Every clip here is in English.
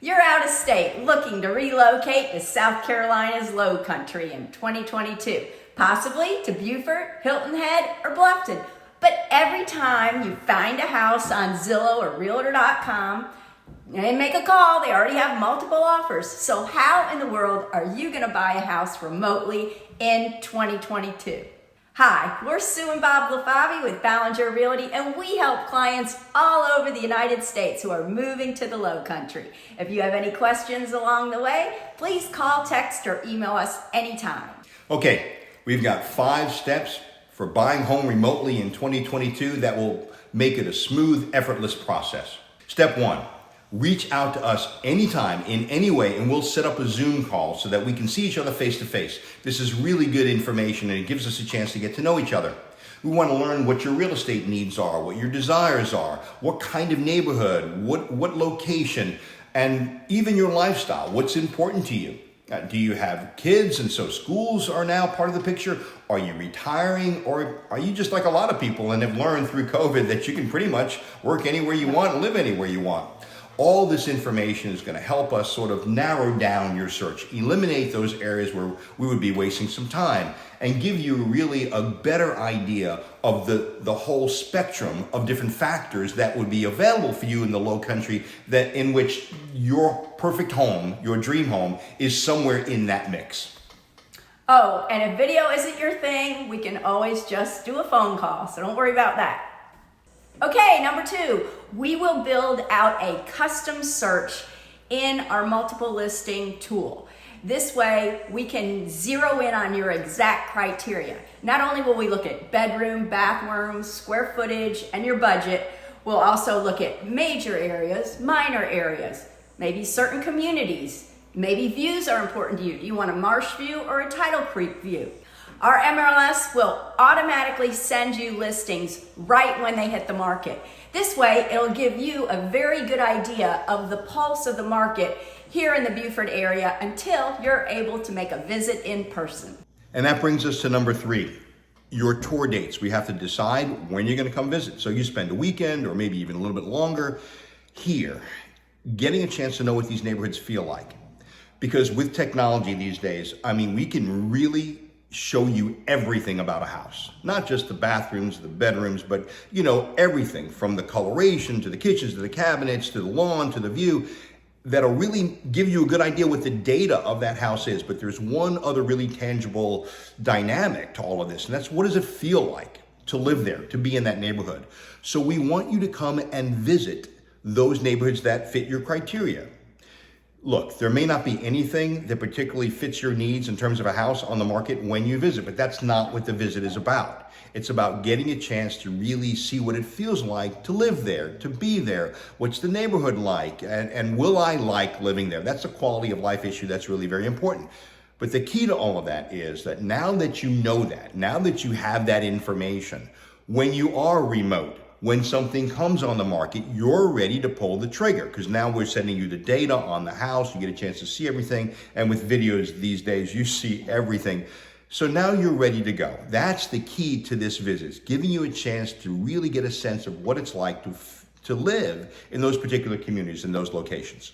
You're out of state looking to relocate to South Carolina's Lowcountry in 2022, possibly to Beaufort, Hilton Head, or Bluffton. But every time you find a house on Zillow or Realtor.com and make a call, they already have multiple offers. So how in the world are you going to buy a house remotely in 2022? Hi, we're Sue and Bob LeFavi with Ballinger Realty, and we help clients all over the United States who are moving to the Lowcountry. If you have any questions along the way, please call, text, or email us anytime. Okay, we've got 5 steps for buying home remotely in 2022 that will make it a smooth, effortless process. Step 1, reach out to us anytime, in any way, and we'll set up a Zoom call so that we can see each other face to face. This is really good information and it gives us a chance to get to know each other. We want to learn what your real estate needs are, what your desires are, what kind of neighborhood, what location, and even your lifestyle, what's important to you. Do you have kids and so schools are now part of the picture? Are you retiring, or are you just like a lot of people and have learned through COVID that you can pretty much work anywhere you want and live anywhere you want? All this information is going to help us sort of narrow down your search, eliminate those areas where we would be wasting some time, and give you really a better idea of the whole spectrum of different factors that would be available for you in the Lowcountry, that in which your perfect home, your dream home, is somewhere in that mix. Oh, and if video isn't your thing, we can always just do a phone call, so don't worry about that. Okay, number 2, we will build out a custom search in our multiple listing tool. This way, we can zero in on your exact criteria. Not only will we look at bedroom, bathroom, square footage, and your budget, we'll also look at major areas, minor areas, maybe certain communities, maybe views are important to you. Do you want a marsh view or a tidal creek view? Our MLS will automatically send you listings right when they hit the market. This way, it'll give you a very good idea of the pulse of the market here in the Beaufort area until you're able to make a visit in person. And that brings us to number 3, your tour dates. We have to decide when you're going to come visit. So you spend a weekend or maybe even a little bit longer here, getting a chance to know what these neighborhoods feel like. Because with technology these days, we can really show you everything about a house, not just the bathrooms, the bedrooms, but everything from the coloration to the kitchens, to the cabinets, to the lawn, to the view, that'll really give you a good idea what the data of that house is. But there's one other really tangible dynamic to all of this, and that's, what does it feel like to live there, to be in that neighborhood? So we want you to come and visit those neighborhoods that fit your criteria. Look, there may not be anything that particularly fits your needs in terms of a house on the market when you visit, but that's not what the visit is about. It's about getting a chance to really see what it feels like to live there, to be there. What's the neighborhood like? And will I like living there? That's a quality of life issue that's really very important. But the key to all of that is that now that you know that, now that you have that information, when you are remote, when something comes on the market, you're ready to pull the trigger, because now we're sending you the data on the house. You get a chance to see everything. And with videos these days, you see everything. So now you're ready to go. That's the key to this visit, giving you a chance to really get a sense of what it's like to live in those particular communities, in those locations.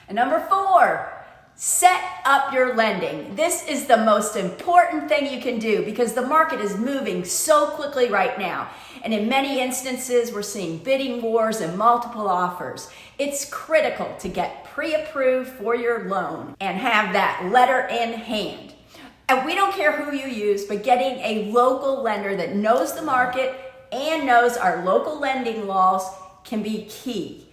And number 4, set up your lending. This is the most important thing you can do because the market is moving so quickly right now. And in many instances, we're seeing bidding wars and multiple offers. It's critical to get pre-approved for your loan and have that letter in hand. And we don't care who you use, but getting a local lender that knows the market and knows our local lending laws can be key.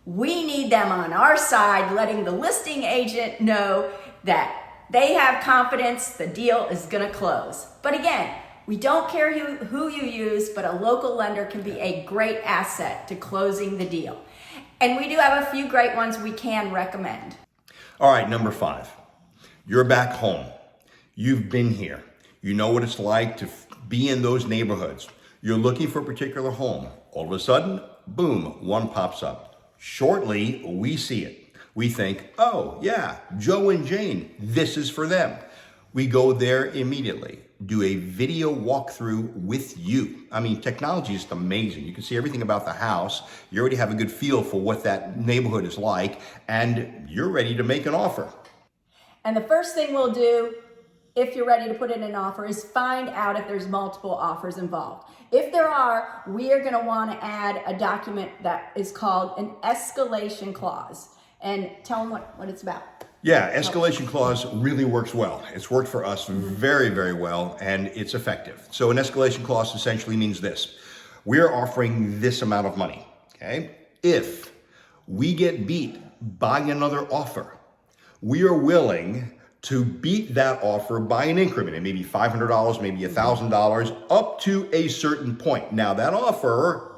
We need them on our side, letting the listing agent know that they have confidence the deal is going to close. But again, we don't care who you use, but a local lender can be a great asset to closing the deal. And we do have a few great ones we can recommend. All right, number 5, you're back home. You've been here. You know what it's like to be in those neighborhoods. You're looking for a particular home. All of a sudden, boom, one pops up. Shortly, we see it. We think, oh yeah, Joe and Jane, this is for them. We go there immediately, do a video walkthrough with you. I mean, technology is amazing. You can see everything about the house. You already have a good feel for what that neighborhood is like, and you're ready to make an offer. And the first thing we'll do, if you're ready to put in an offer, is find out if there's multiple offers involved. If there are, we are gonna wanna add a document that is called an escalation clause. And tell them what it's about. Yeah, escalation clause really works well. It's worked for us very, very well, and it's effective. So an escalation clause essentially means this. We're offering this amount of money, okay? If we get beat by another offer, we are willing to beat that offer by an increment. It may be $500, maybe $1,000, up to a certain point. Now that offer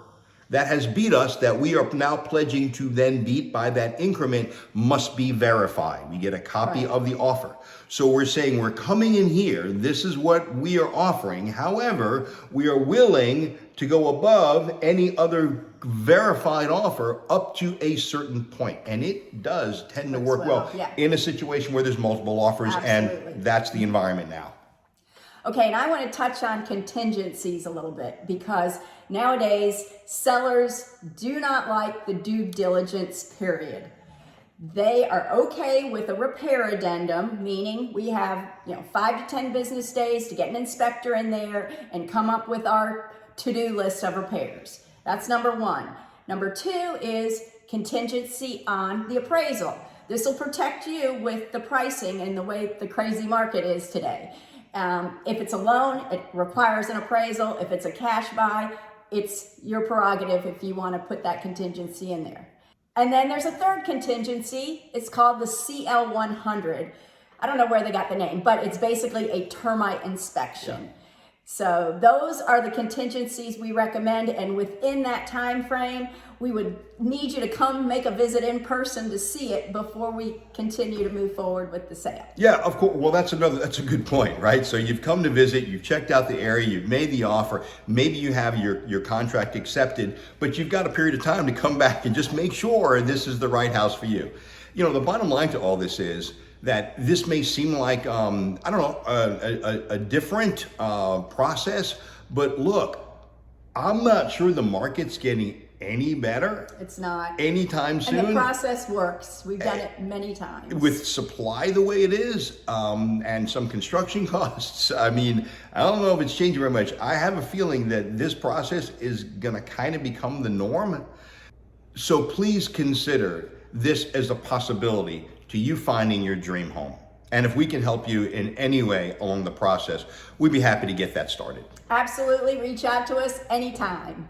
that has beat us, that we are now pledging to then beat by that increment, must be verified. We get a copy of the offer. So we're saying we're coming in here, this is what we are offering. However, we are willing to go above any other verified offer up to a certain point. And it does tend to work well in a situation where there's multiple offers. Absolutely. And that's the environment now. Okay, and I want to touch on contingencies a little bit, because nowadays sellers do not like the due diligence period. They are okay with a repair addendum, meaning we have 5 to 10 business days to get an inspector in there and come up with our to-do list of repairs. That's number one. Number two is contingency on the appraisal. This will protect you with the pricing and the way the crazy market is today. If it's a loan, it requires an appraisal. If it's a cash buy, it's your prerogative if you want to put that contingency in there. And then there's a third contingency. It's called the CL100. I don't know where they got the name, but it's basically a termite inspection. Yeah. So those are the contingencies we recommend, and within that time frame, we would need you to come make a visit in person to see it before we continue to move forward with the sale. Yeah, of course. Well, that's a good point, right? So you've come to visit, you've checked out the area, you've made the offer, maybe you have your contract accepted, but you've got a period of time to come back and just make sure this is the right house for you. The bottom line to all this is that this may seem like, a different process, but look, I'm not sure the market's getting any better. It's not. Anytime soon. And the process works. We've done it many times. With supply the way it is, and some construction costs, I don't know if it's changing very much. I have a feeling that this process is gonna kind of become the norm. So please consider this as a possibility to you finding your dream home. And if we can help you in any way along the process, we'd be happy to get that started. Absolutely. Reach out to us anytime.